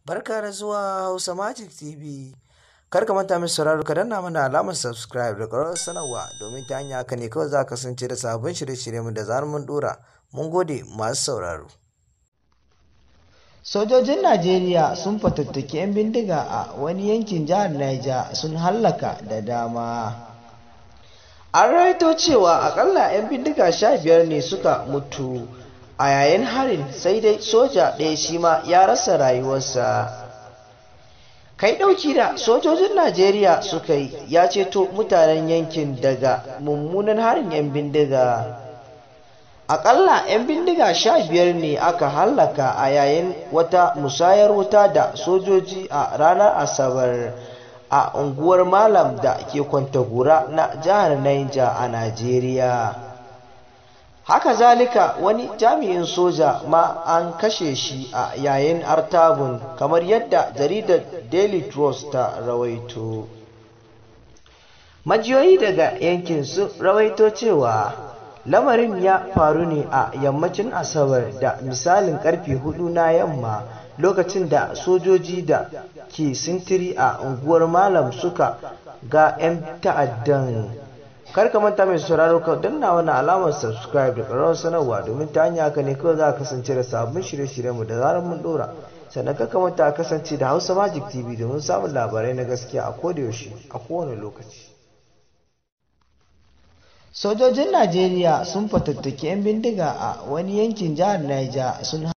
Barka da zuwa Hausa Magic TV. Kar ka manta min sauraro ka danna mana alamar subscribe da ƙararrawar sanarwa domin ta hanya haka ne kawai za ka kasance da sabon shirye-shirye mu da zarar mun dora. Mun gode masu sauraro. Sojojin Najeriya sun fatattaki 'yan bindiga a wani yankin jihar Niger sun hallaka da dama. An rawaito cewa akalla 'yan bindiga 15 ne suka mutu a yayin harin, sai dai soja ɗaya shi ma ya rasa rayuwarsa. Kai ɗauki da sojojin Najeriya suka yi ya ceto mutanen yankin daga mummunan harin 'yan bindiga. Aƙalla 'yan bindiga 15 ne aka hallaka a yayin wata musayar wuta da sojoji a ranar Asabar a unguwar Malam da ke Kwantagora na jihar Niger a Najeriya. Haka zalika wani jami'in soja ma an kashe shi a yayin artabun, kamar yadda jaridar Daily Trust ta rawaito. Majiyoyi daga yankin sun rawaito cewa lamarin ya faru ne a yammacin Asabar da misalin karfe 4 na yamma, lokacin da sojoji da ke sintiri a unguwar Malam suka ga 'yan ta'addan. Kar ka manta mai sauraro ka danna wannan alamar subscribe da ƙararrawar sanarwa domin ta hanya haka ne kawai za ka kasance da sabbin shirye-shiryenmu da zarar mun dora. Sannan kar ka manta ka kasance da Hausa Magic TV domin samun labarai na gaskiya a kodayaushe a kowane lokaci. Sojojin Najeriya sun fatattaki 'yan bindiga a wani yankin jihar Niger sun